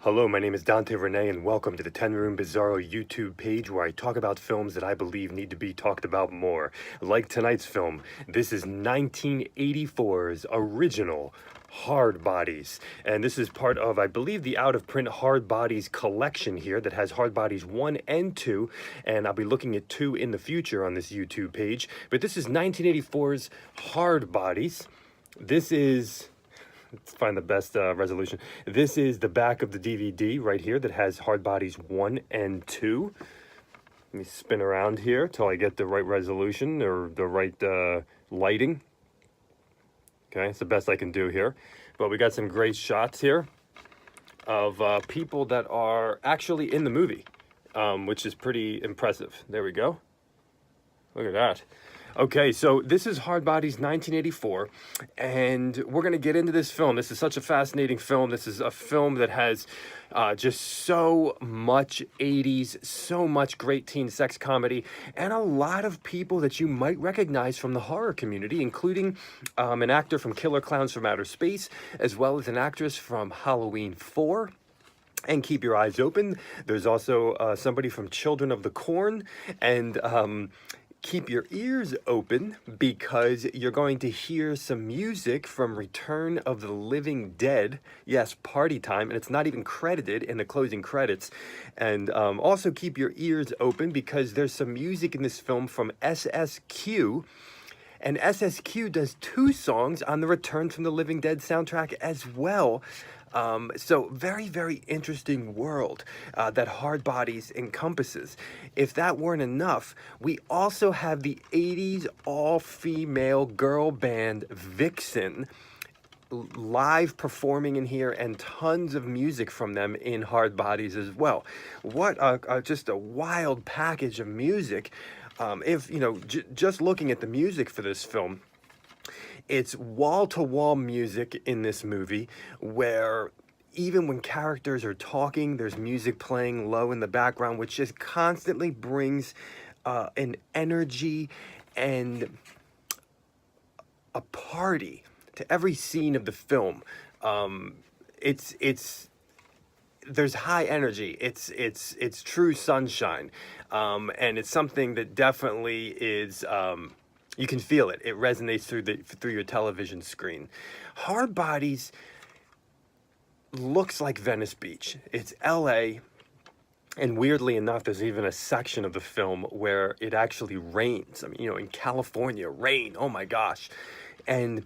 Hello, my name is Dante Renee, and welcome to the 10 Room Bizarro YouTube page where I talk about films that I believe need to be talked about more. Like tonight's film, this is 1984's original Hard Bodies. And this is part of, I believe, the out-of-print Hard Bodies collection here that has Hard Bodies 1 and 2, and I'll be looking at 2 in the future on this YouTube page. But this is 1984's Hard Bodies. This is... Let's find the best resolution. This is the back of the DVD right here that has Hard Bodies 1 and 2. Let me spin around here till I get the right resolution or the right lighting. Okay, it's the best I can do here. But we got some great shots here of people that are actually in the movie, which is pretty impressive. There we go. Look at that. Okay, so this is Hard Bodies 1984, and we're going to get into this film. This is such a fascinating film. This is a film that has just so much 80s, so much great teen sex comedy, and a lot of people that you might recognize from the horror community, including an actor from Killer Clowns from Outer Space, as well as an actress from Halloween 4. And keep your eyes open. There's also somebody from Children of the Corn, and... keep your ears open because you're going to hear some music from Return of the Living Dead. Yes, party time, and it's not even credited in the closing credits. And also keep your ears open because there's some music in this film from SSQ. And SSQ does 2 songs on the Return from the Living Dead soundtrack as well. So very, very interesting world that Hard Bodies encompasses. If that weren't enough, we also have the 80s all-female girl band Vixen live performing in here, and tons of music from them in Hard Bodies as well. What just a wild package of music. If you know, just looking at the music for this film, it's wall-to-wall music in this movie where even when characters are talking, there's music playing low in the background, which just constantly brings an energy and a party to every scene of the film. There's high energy. It's true sunshine, and it's something that definitely is. You can feel it. It resonates through your television screen. Hard Bodies looks like Venice Beach. It's LA, and weirdly enough, there's even a section of the film where it actually rains. I mean, you know, in California, rain. Oh my gosh. And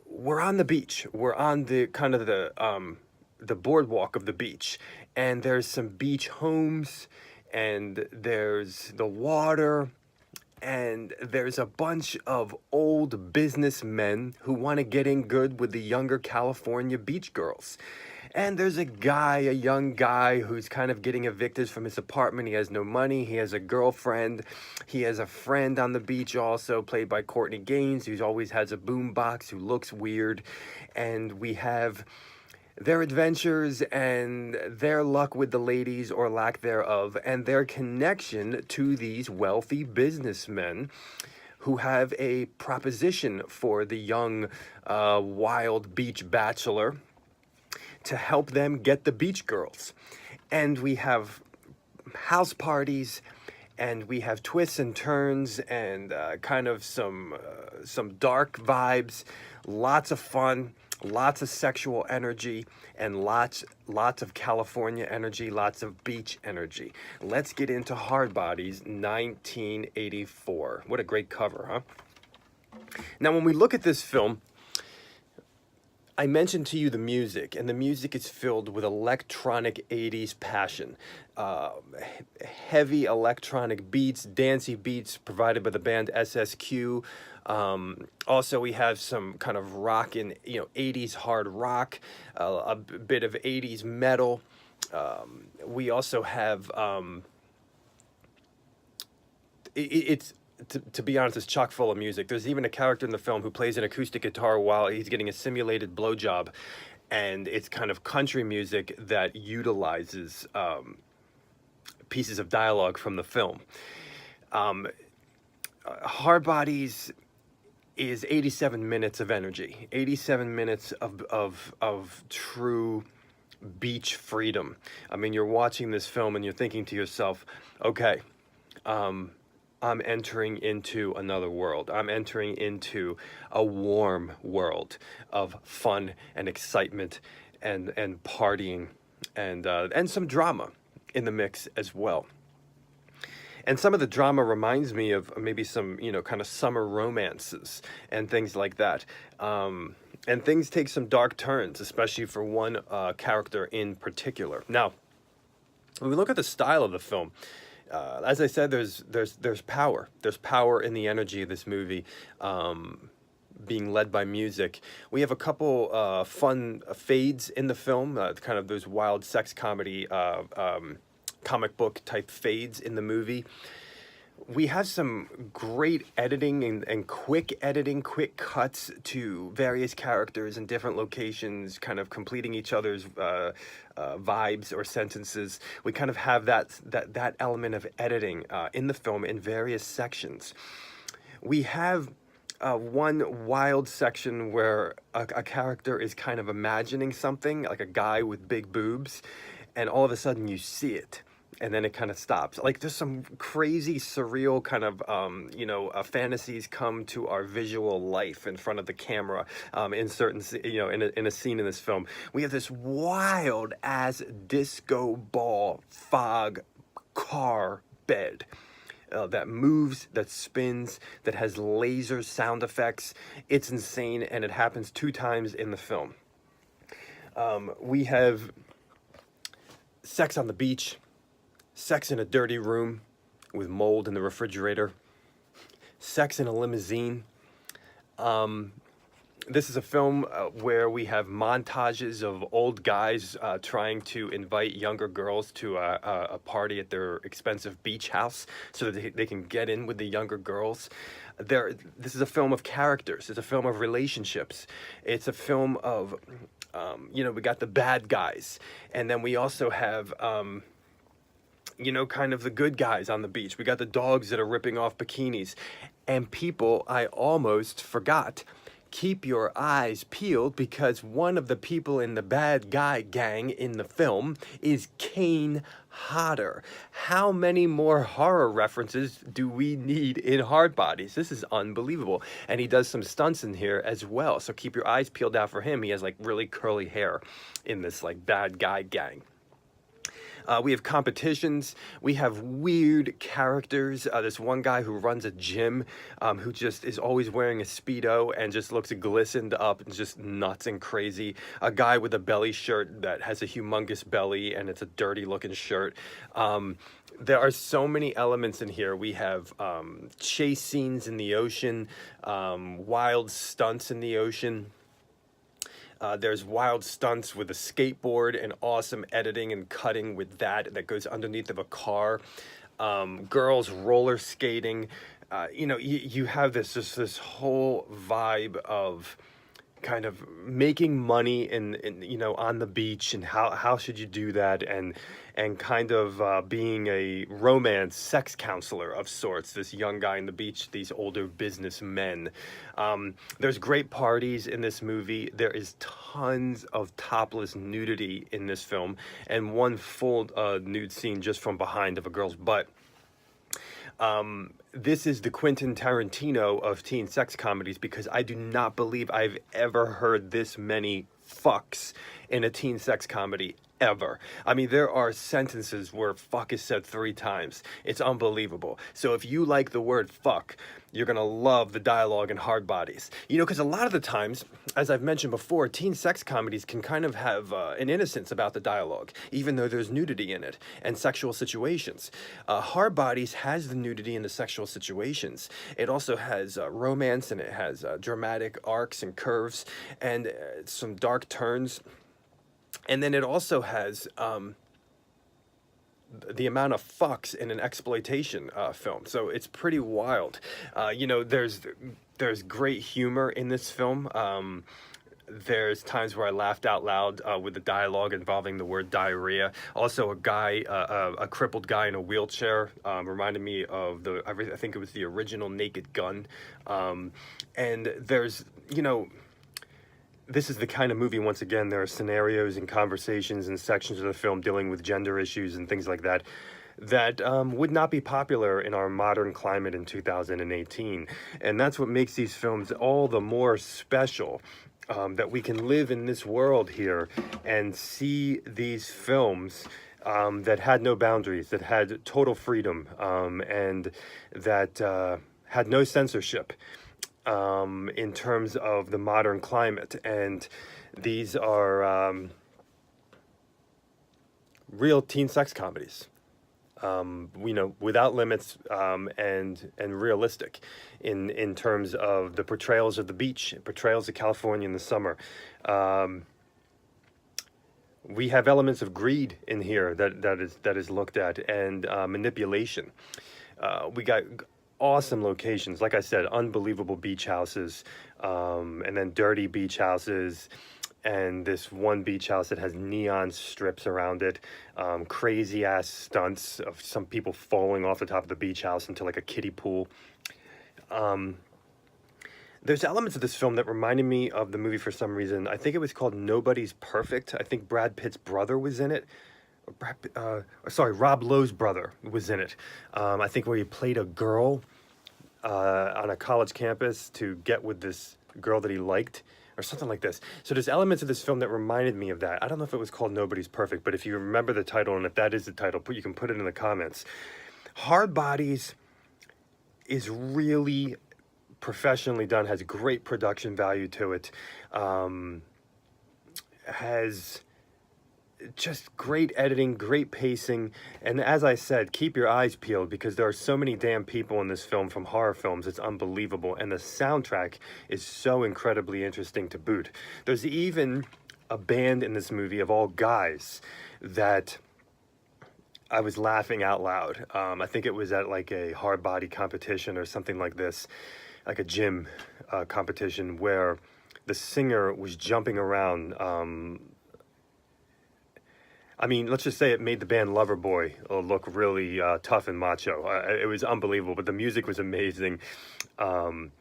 we're on the beach. We're on the kind of the boardwalk of the beach, and there's some beach homes, and there's the water. And there's a bunch of old businessmen who want to get in good with the younger California beach girls. And there's a young guy who's kind of getting evicted from his apartment. He has no money. He has a girlfriend. He has a friend on the beach also, played by Courtney Gaines, who always has a boombox, who looks weird. And we have their adventures and their luck with the ladies or lack thereof, and their connection to these wealthy businessmen who have a proposition for the young, wild beach bachelor to help them get the beach girls. And we have house parties, and we have twists and turns, and kind of some dark vibes, lots of fun, lots of sexual energy, and lots of California energy, lots of beach energy. Let's get into Hard Bodies 1984. What a great cover, huh? Now, when we look at this film, I mentioned to you the music, and the music is filled with electronic 80s passion. Heavy electronic beats, dancey beats provided by the band SSQ. Also, we have some kind of rock in, 80s hard rock, a bit of 80s metal. We also have, to be honest, it's chock full of music. There's even a character in the film who plays an acoustic guitar while he's getting a simulated blowjob, and it's kind of country music that utilizes pieces of dialogue from the film. Hard Bodies is 87 minutes of energy, 87 minutes of true beach freedom. I mean, you're watching this film and you're thinking to yourself, okay, I'm entering into another world. I'm entering into a warm world of fun and excitement and partying and some drama in the mix as well. And some of the drama reminds me of maybe some, kind of summer romances and things like that. And things take some dark turns, especially for one character in particular. Now, when we look at the style of the film, as I said, there's power. There's power in the energy of this movie, being led by music. We have a couple fun fades in the film, kind of those wild sex comedy comic book type fades in the movie. We have some great editing and quick editing, quick cuts to various characters in different locations, kind of completing each other's vibes or sentences. We kind of have that element of editing in the film in various sections. We have one wild section where a character is kind of imagining something, like a guy with big boobs, and all of a sudden you see it. And then it kind of stops. Like, there's some crazy, surreal kind of, fantasies come to our visual life in front of the camera in certain, in a scene in this film. We have this wild-ass disco ball fog car bed that moves, that spins, that has laser sound effects. It's insane, and it happens 2 times in the film. We have sex on the beach. Sex in a dirty room with mold in the refrigerator. Sex in a limousine. This is a film where we have montages of old guys trying to invite younger girls to a party at their expensive beach house so that they can get in with the younger girls. This is a film of characters. It's a film of relationships. It's a film of, we got the bad guys. And then we also have... kind of the good guys on the beach. We got the dogs that are ripping off bikinis. And people, I almost forgot, keep your eyes peeled, because one of the people in the bad guy gang in the film is Kane Hodder. How many more horror references do we need in Hard Bodies? This is unbelievable. And he does some stunts in here as well. So keep your eyes peeled out for him. He has like really curly hair in this like bad guy gang. We have competitions. We have weird characters. This one guy who runs a gym, who just is always wearing a Speedo and just looks glistened up and just nuts and crazy. A guy with a belly shirt that has a humongous belly and it's a dirty looking shirt. There are so many elements in here. We have chase scenes in the ocean, wild stunts in the ocean. There's wild stunts with a skateboard and awesome editing and cutting with that goes underneath of a car. Girls roller skating. You have this whole vibe of kind of making money on the beach, and how should you do that, and kind of being a romance sex counselor of sorts, this young guy on the beach, these older businessmen. There's great parties in this movie. There is tons of topless nudity in this film, and one full nude scene just from behind of a girl's butt. This is the Quentin Tarantino of teen sex comedies, because I do not believe I've ever heard this many fucks in a teen sex comedy ever. I mean, there are sentences where fuck is said 3 times. It's unbelievable. So if you like the word fuck, you're going to love the dialogue in Hard Bodies. Because a lot of the times, as I've mentioned before, teen sex comedies can kind of have an innocence about the dialogue, even though there's nudity in it and sexual situations. Hard Bodies has the nudity and the sexual situations. It also has romance, and it has dramatic arcs and curves and some dark turns. And then it also has the amount of fucks in an exploitation film. So it's pretty wild. There's great humor in this film. There's times where I laughed out loud with the dialogue involving the word diarrhea. Also, a crippled guy in a wheelchair reminded me of I think it was the original Naked Gun. And there's, this is the kind of movie, once again, there are scenarios and conversations and sections of the film dealing with gender issues and things like that that would not be popular in our modern climate in 2018. And that's what makes these films all the more special, that we can live in this world here and see these films that had no boundaries, that had total freedom, and that had no censorship in terms of the modern climate. And these are real teen sex comedies, without limits, and realistic in terms of the portrayals of the beach, portrayals of California in the summer. We have elements of greed in here that is looked at, and manipulation. We got awesome locations, like I said, unbelievable beach houses, and then dirty beach houses, and this one beach house that has neon strips around it, crazy ass stunts of some people falling off the top of the beach house into like a kiddie pool. There's elements of this film that reminded me of the movie for some reason. I think it was called Nobody's Perfect. I think Brad Pitt's brother was in it. Rob Lowe's brother was in it. I think where he played a girl on a college campus to get with this girl that he liked, or something like this. So there's elements of this film that reminded me of that. I don't know if it was called Nobody's Perfect, but if you remember the title, and if that is the title, you can put it in the comments. Hard Bodies is really professionally done, has great production value to it, has just great editing, great pacing, and as I said, keep your eyes peeled because there are so many damn people in this film from horror films. It's unbelievable, and the soundtrack is so incredibly interesting to boot. There's even a band in this movie of all guys that I was laughing out loud. I think it was at like a hard body competition or something like this, like a gym competition, where the singer was jumping around. I mean, let's just say it made the band Loverboy look really tough and macho. It was unbelievable, but the music was amazing. And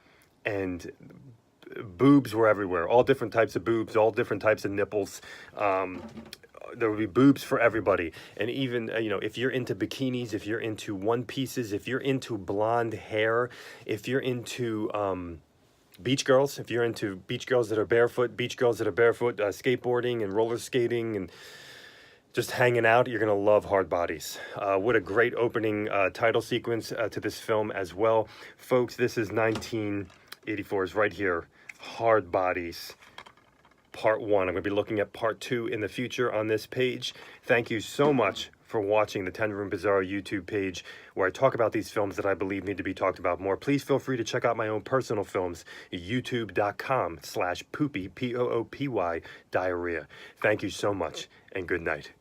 boobs were everywhere, all different types of boobs, all different types of nipples. There would be boobs for everybody. And even, if you're into bikinis, if you're into one pieces, if you're into blonde hair, if you're into beach girls, if you're into beach girls that are barefoot, skateboarding and roller skating and just hanging out, you're going to love Hard Bodies. What a great opening title sequence to this film as well. Folks, this is 1984's right here, Hard Bodies, Part 1. I'm going to be looking at Part 2 in the future on this page. Thank you so much for watching the 10 Room Bizarro YouTube page, where I talk about these films that I believe need to be talked about more. Please feel free to check out my own personal films, youtube.com/poopy, Poopy, diarrhea. Thank you so much, and good night.